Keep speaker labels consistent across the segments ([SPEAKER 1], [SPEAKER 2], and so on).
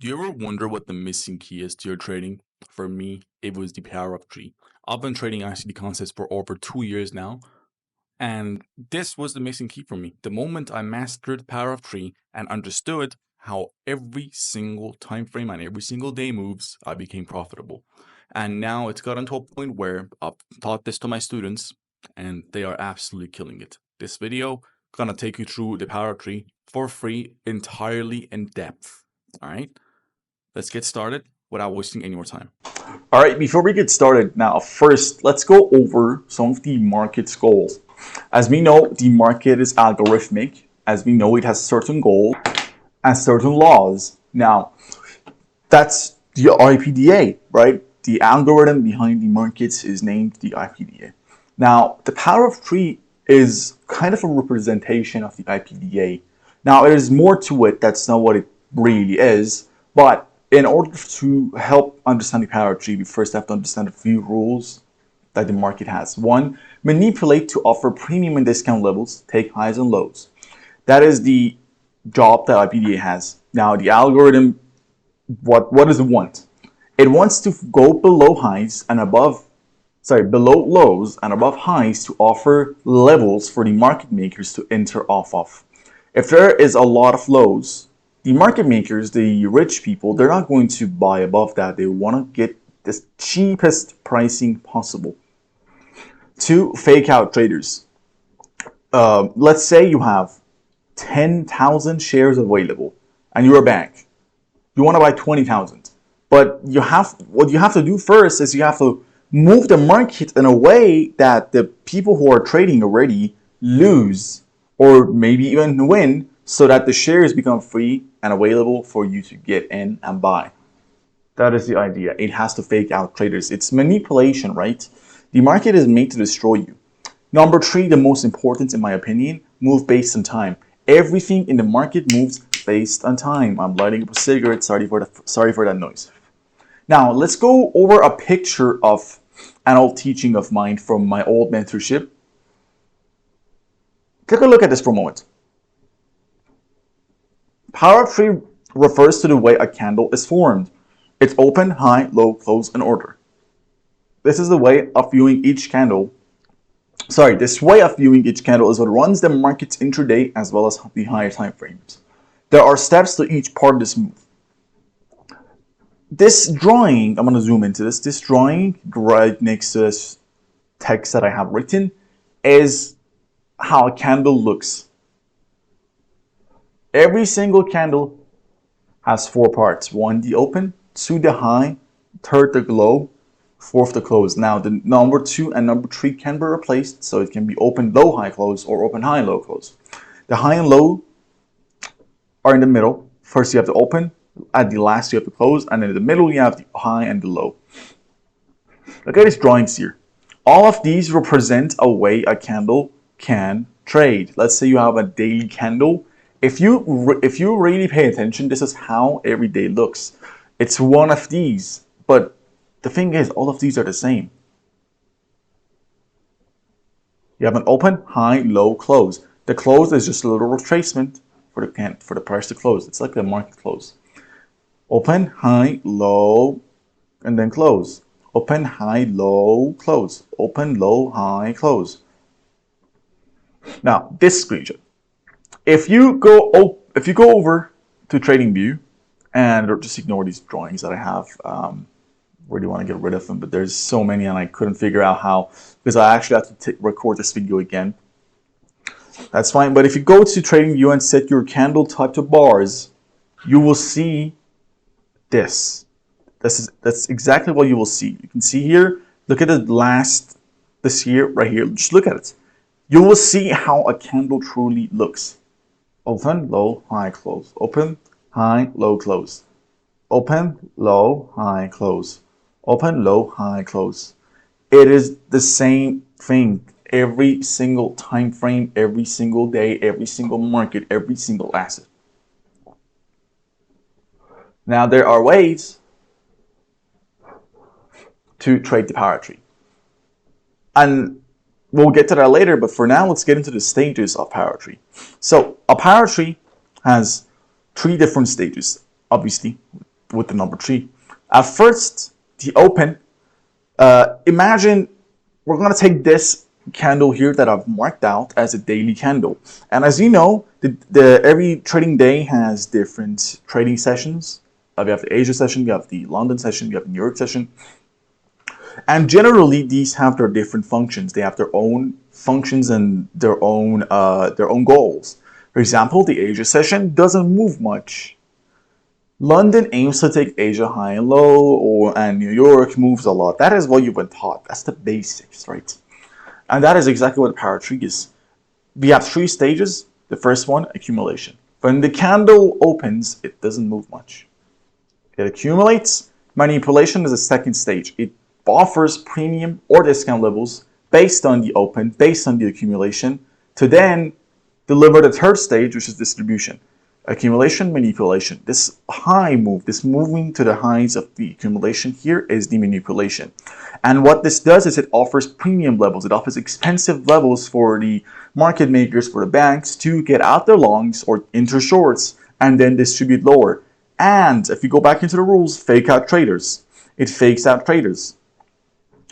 [SPEAKER 1] Do you ever wonder what the missing key is to your trading? For me, it was the power of three. I've been trading ICD concepts for over 2 years now, and this was the missing key for me. The moment I mastered power of three and understood how every single time frame and every single day moves, I became profitable. And now it's gotten to a point where I've taught this to my students, and they are absolutely killing it. This video gonna take you through the power of three for free, entirely in depth. All right. Let's get started without wasting any more time.
[SPEAKER 2] All right, before we get started now, first, let's go over some of the market's goals. As we know, the market is algorithmic. As we know, it has certain goals and certain laws. Now, that's the IPDA, right? The algorithm behind the markets is named the IPDA. Now, the power of three is kind of a representation of the IPDA. Now, there's more to it. That's not what it really is, but in order to help understand the power of three, we first have to understand a few rules that the market has. One, manipulate to offer premium and discount levels, take highs and lows. That is the job that IPDA has. Now, the algorithm, what does it want? It wants to go below highs and below lows and above highs to offer levels for the market makers to enter off of. If there is a lot of lows, the market makers, the rich people, they're not going to buy above that. They want to get the cheapest pricing possible. Two, fake out traders. Let's say you have 10,000 shares available and you're a bank. You want to buy 20,000. But what you have to do first is you have to move the market in a way that the people who are trading already lose or maybe even win, so that the shares become free and available for you to get in and buy. That is the idea. It has to fake out traders. It's manipulation, right? The market is made to destroy you. Number three, the most important in my opinion, move based on time. Everything in the market moves based on time. I'm lighting up a cigarette. Sorry for that noise. Now, let's go over a picture of an old teaching of mine from my old mentorship. Take a look at this for a moment. Power of three refers to the way a candle is formed. It's open, high, low, close, and order. This is the way of viewing each candle. This way of viewing each candle is what runs the markets intraday as well as the higher time frames. There are steps to each part of this move. This drawing, I'm going to zoom into this. This drawing right next to this text that I have written is how a candle looks. Every single candle has four parts. One, the open, two, the high, third, the low, fourth, the close. Now, the number two and number three can be replaced, so it can be open, low, high, close, or open, high, low, close. The high and low are in the middle. First, you have the open. At the last, you have the close. And then in the middle, you have the high and the low. Look at these drawings here. All of these represent a way a candle can trade. Let's say you have a daily candle. If you really pay attention, this is how every day looks. It's one of these, but the thing is, all of these are the same. You have an open, high, low, close. The close is just a little retracement for the price to close. It's like the market close. Open, high, low, and then close. Open, high, low, close. Open, low, high, close. Now, this screenshot. If you go over to TradingView, and just ignore these drawings that I have, really want to get rid of them, but there's so many and I couldn't figure out how, because I actually have to record this video again. That's fine, but if you go to TradingView and set your candle type to bars, you will see this. That's exactly what you will see. You can see here, look at this year right here, just look at it. You will see how a candle truly looks. Open, low, high, close. Open, high, low, close. Open, low, high, close. Open, low, high, close. It is the same thing every single time frame, every single day, every single market, every single asset. Now, there are ways to trade the power tree. And we'll get to that later, but for now, let's get into the stages of power tree. So a power tree has three different stages, obviously. with the number 3. At first, the open, imagine we're going to take this candle here that I've marked out as a daily candle. And as you know, every trading day has different trading sessions. You have the Asia session, you have the London session, you have the New York session. And generally, these have their different functions. They have their own functions and their own goals. For example, the Asia session doesn't move much. London aims to take Asia high and low, and New York moves a lot. That is what you've been taught. That's the basics, right? And that is exactly what a power tree is. We have 3 stages. The first one, accumulation. When the candle opens, it doesn't move much. It accumulates. Manipulation is the second stage. It offers premium or discount levels based on the open, based on the accumulation, to then deliver the third stage, which is distribution. Accumulation, manipulation. This high move, this moving to the highs of the accumulation here is the manipulation. And what this does is it offers premium levels. It offers expensive levels for the market makers, for the banks to get out their longs or enter shorts and then distribute lower. And if you go back into the rules, fake out traders. It fakes out traders.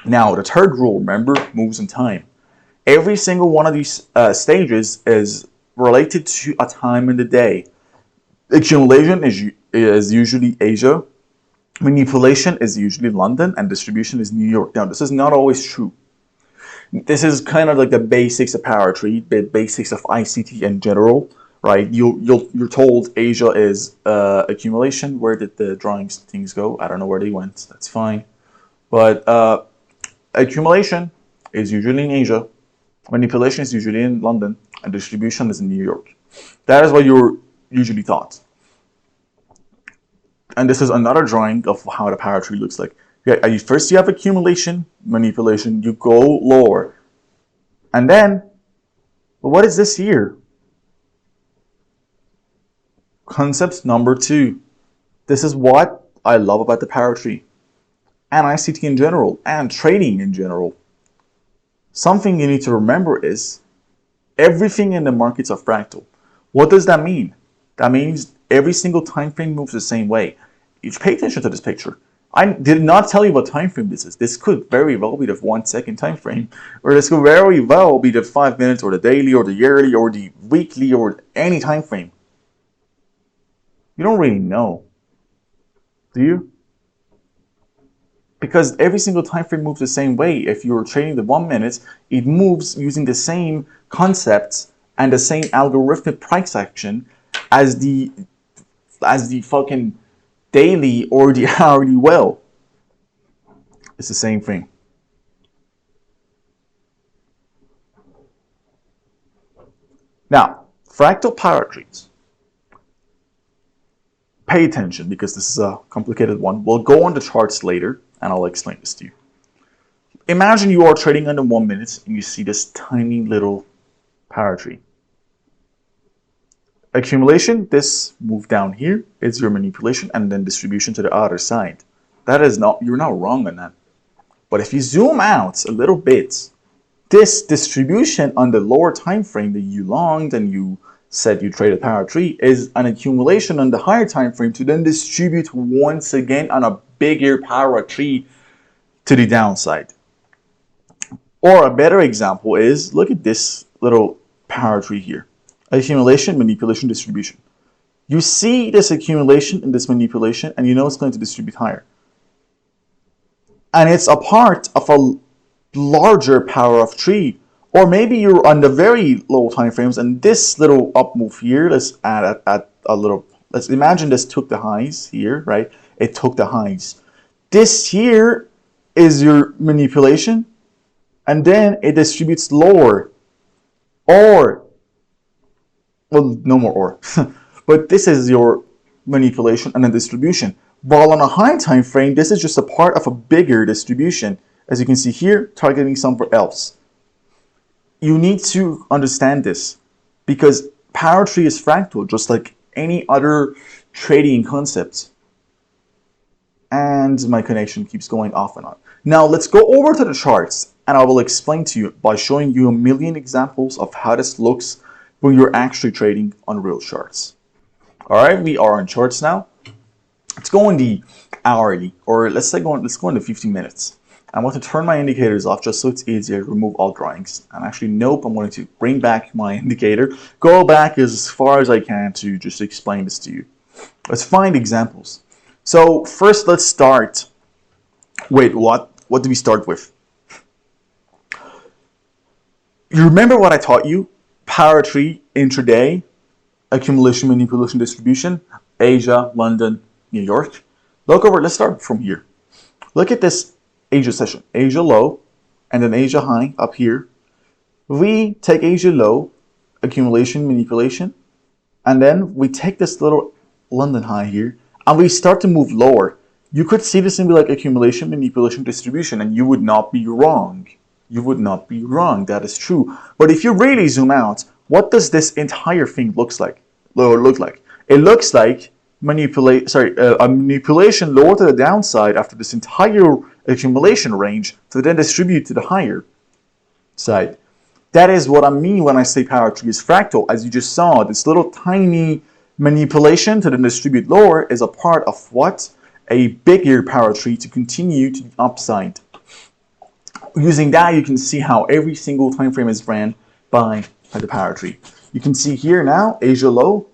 [SPEAKER 2] Now, the third rule, remember, moves in time. Every single one of these stages is related to a time in the day. Accumulation is usually Asia. Manipulation is usually London, and distribution is New York. Now, this is not always true. This is kind of like the basics of power tree, the basics of ICT in general, right? You're told Asia is accumulation. Where did the drawings things go? I don't know where they went. That's fine. But accumulation is usually in Asia. Manipulation is usually in London, and distribution is in New York. That is what you're usually taught. And this is another drawing of how the power tree looks like. First you have accumulation, manipulation, you go lower. And then, what is this here? Concept number 2. This is what I love about the power tree, and ICT in general, and trading in general. Something you need to remember is everything in the markets are fractal. What does that mean? That means every single time frame moves the same way. You pay attention to this picture. I did not tell you what time frame this is. This could very well be the 1 second time frame, or this could very well be the 5 minutes, or the daily, or the yearly, or the weekly, or any time frame. You don't really know, do you? Because every single time frame moves the same way. If you're trading the 1 minute, it moves using the same concepts and the same algorithmic price action as the fucking daily or the hourly well. It's the same thing. Now, fractal power trees. Pay attention because this is a complicated one. We'll go on the charts later and I'll explain this to you. Imagine you are trading under 1 minute and you see this tiny little power tree. Accumulation, this move down here is your manipulation, and then distribution to the other side. That is not, you're not wrong on that. But if you zoom out a little bit, this distribution on the lower time frame that you longed and you said you traded power tree is an accumulation on the higher time frame to then distribute once again on a bigger power tree to the downside. Or a better example is, look at this little power tree here. Accumulation, manipulation, distribution. You see this accumulation and this manipulation, and you know it's going to distribute higher. And it's a part of a larger power of tree. Or maybe you're on the very low time frames, and this little up move here, let's add at a little, let's imagine this took the highs here, right? It took the highs. This here is your manipulation, and then it distributes lower. Or, well, no more or. But this is your manipulation and then distribution. While on a high time frame, this is just a part of a bigger distribution. As you can see here, targeting somewhere else. You need to understand this because power tree is fractal, just like any other trading concept. And my connection keeps going off and on. Now let's go over to the charts, and I will explain to you by showing you a million examples of how this looks when you're actually trading on real charts. All right, we are on charts now. Let's go in the hourly, or let's go into 15 minutes. I want to turn my indicators off just so it's easier to remove all drawings. And actually, nope, I'm going to bring back my indicator, go back as far as I can to just explain this to you. Let's find examples. So first, let's start. Wait, what? What do we start with? You remember what I taught you? Power tree, intraday, accumulation, manipulation, distribution, Asia, London, New York. Look over, let's start from here. Look at this Asia session. Asia low, and then Asia high up here. We take Asia low, accumulation, manipulation, and then we take this little London high here, and we start to move lower. You could see this and be like accumulation, manipulation, distribution, and you would not be wrong. You would not be wrong. That is true. But if you really zoom out, what does this entire thing look like? It looks like a manipulation lower to the downside after this entire accumulation range to then distribute to the higher side. That is what I mean when I say power tree is fractal. As you just saw, this little tiny manipulation to then distribute lower is a part of what? A bigger power tree to continue to the upside. Using that, you can see how every single time frame is ran by the power tree. You can see here now, Asia low,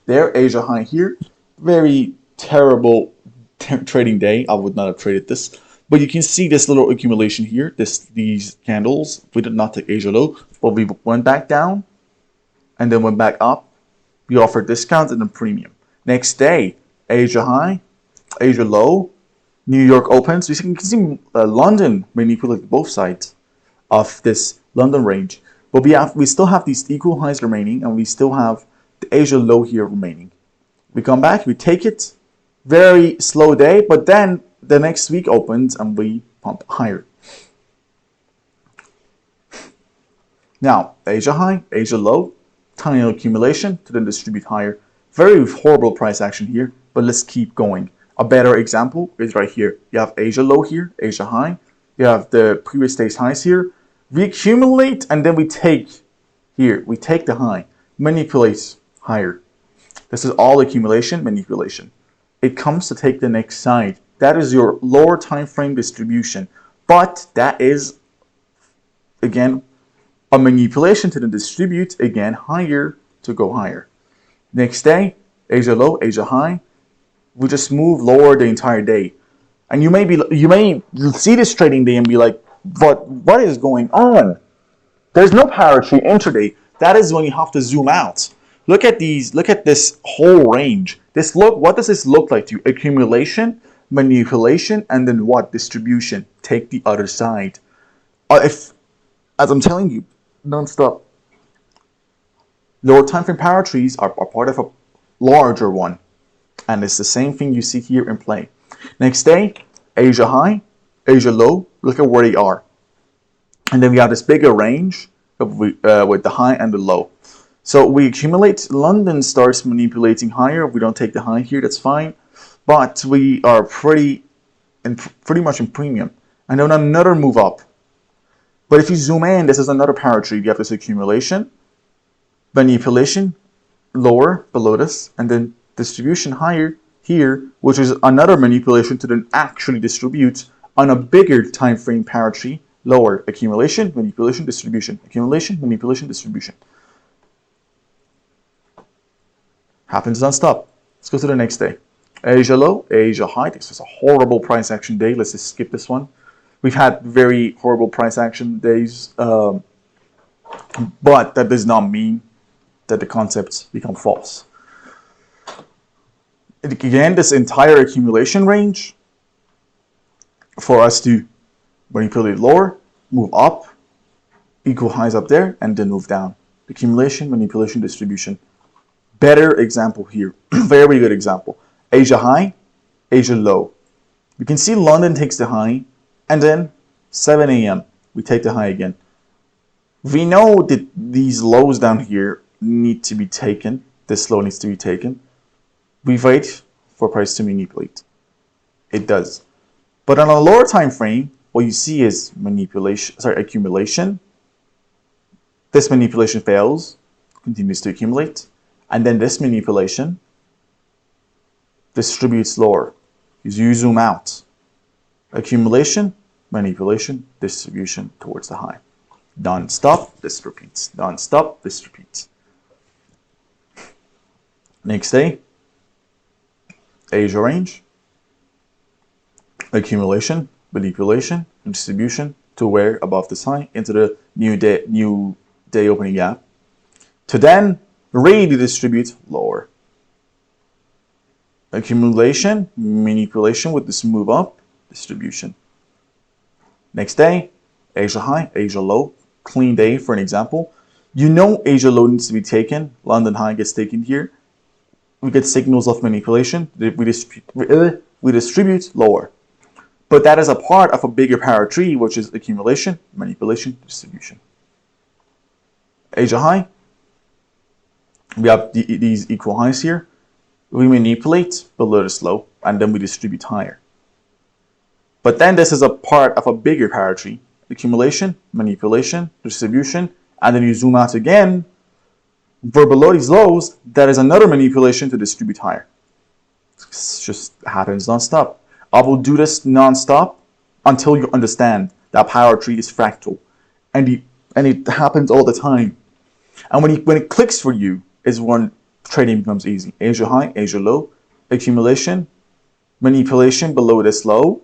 [SPEAKER 2] there, Asia high here. Very terrible trading day. I would not have traded this. But you can see this little accumulation here, these candles. We did not take Asia low, but we went back down and then went back up. We offered discounts and then premium. Next day, Asia high, Asia low, New York opens. You can see London manipulate both sides of this London range. But we still have these equal highs remaining, and we still have the Asia low here remaining. We come back, we take it. Very slow day, but then the next week opens and we pump higher. Now, Asia high, Asia low, tiny accumulation to then distribute higher. Very horrible price action here, but let's keep going. A better example is right here. You have Asia low here, Asia high. You have the previous day's highs here. We accumulate and then we take here. We take the high, manipulate higher. This is all accumulation, manipulation. It comes to take the next side. That is your lower time frame distribution. But that is, again, a manipulation to then distribute, again, higher to go higher. Next day, Asia low, Asia high. We just move lower the entire day. And you may see this trading day and be like, but what is going on? There's no power tree intraday. That is when you have to zoom out. Look at this whole range. What does this look like to you? Accumulation, manipulation, and then what? Distribution. Take the other side. As I'm telling you, non-stop. Lower time frame power trees are part of a larger one. And it's the same thing you see here in play. Next day, Asia high, Asia low. Look at where they are. And then we have this bigger range with the high and the low. So we accumulate. London starts manipulating higher. We don't take the high here. That's fine. But we are pretty much in premium. And then another move up. But if you zoom in, this is another power tree. You have this accumulation, manipulation, lower below this, and then distribution higher here, which is another manipulation to then actually distribute on a bigger time frame power tree, lower accumulation, manipulation, distribution, accumulation, manipulation, distribution. Happens non-stop. Let's go to the next day. Asia low, Asia high. This is a horrible price action day. Let's just skip this one. We've had very horrible price action days, but that does not mean that the concepts become false. Again, this entire accumulation range for us to manipulate lower, move up, equal highs up there, and then move down. Accumulation, manipulation, distribution. Better example here. Very good example. Asia high, Asia low. You can see London takes the high, and then 7 a.m. we take the high again. We know that these lows down here need to be taken. This low needs to be taken. We wait for price to manipulate. It does. But on a lower time frame, what you see is accumulation. This manipulation fails, continues to accumulate, and then this manipulation distributes lower. You zoom out. Accumulation, manipulation, distribution towards the high. Non-stop, this repeats. Non-stop, this repeats. Next day, Asia range, accumulation, manipulation, distribution to where above this high into the new day opening gap. To then really distribute lower. Accumulation, manipulation with this move up, distribution. Next day, Asia high, Asia low, clean day for an example. You know Asia low needs to be taken. London high gets taken here. We get signals of manipulation. We distribute lower. But that is a part of a bigger power tree, which is accumulation, manipulation, distribution. Asia high. We have these equal highs here. We manipulate below this low, and then we distribute higher. But then this is a part of a bigger power tree. Accumulation, manipulation, distribution, and then you zoom out again. For below these lows, that is another manipulation to distribute higher. It just happens non-stop. I will do this non-stop until you understand that power tree is fractal. And it happens all the time. And when it clicks for you is when trading becomes easy. Asia high, Asia low, accumulation, manipulation below this low,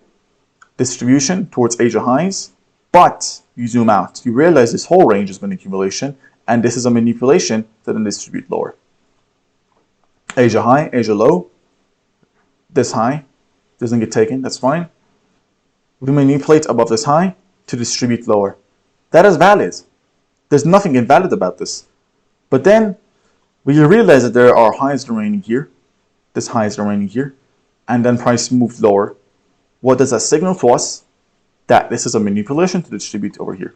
[SPEAKER 2] distribution towards Asia highs, but you zoom out. You realize this whole range is manipulation, and this is a manipulation to then distribute lower. Asia high, Asia low, this high doesn't get taken, that's fine. We manipulate above this high to distribute lower. That is valid. There's nothing invalid about this. But then, when you realize that there are highs remaining here, this high is remaining here, and then price moved lower, what does that signal to us? That this is a manipulation to distribute over here.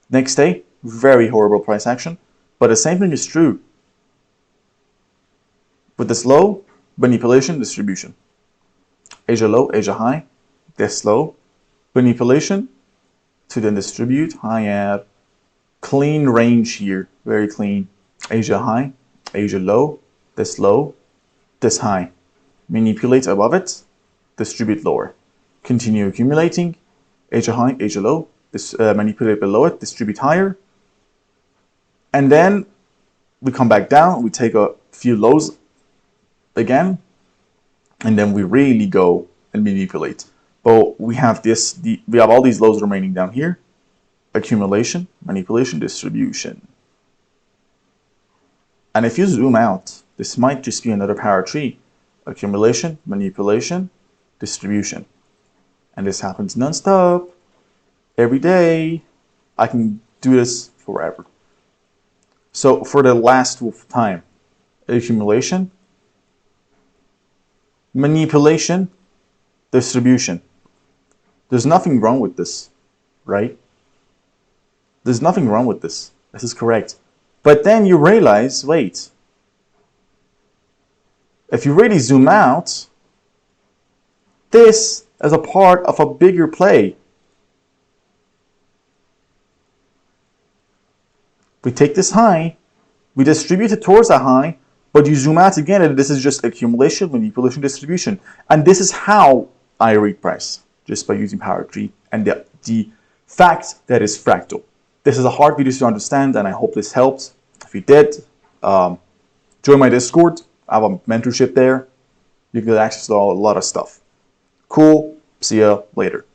[SPEAKER 2] Next day, very horrible price action, but the same thing is true. With this low, manipulation, distribution. Asia low, Asia high, this low, manipulation to then distribute higher. Clean range here, very clean. Asia high, Asia low, this high. Manipulate above it, distribute lower. Continue accumulating. Asia high, Asia low, manipulate below it, distribute higher. And then we come back down, we take a few lows again, and then we really go and manipulate. But we have we have all these lows remaining down here. Accumulation, manipulation, distribution. And if you zoom out, this might just be another power tree. Accumulation, manipulation, distribution. And this happens non-stop, every day. I can do this forever. So for the last time, accumulation, manipulation, distribution. There's nothing wrong with this, right? There's nothing wrong with this. This is correct. But then you realize, wait, if you really zoom out, this is a part of a bigger play. We take this high, we distribute it towards a high, but you zoom out again and this is just accumulation, manipulation, distribution. And this is how I read price, just by using power tree and the fact that it's fractal. This is a hard video to understand, and I hope this helps. If you did, join my Discord. I have a mentorship there. You can get access to a lot of stuff. Cool. See ya later.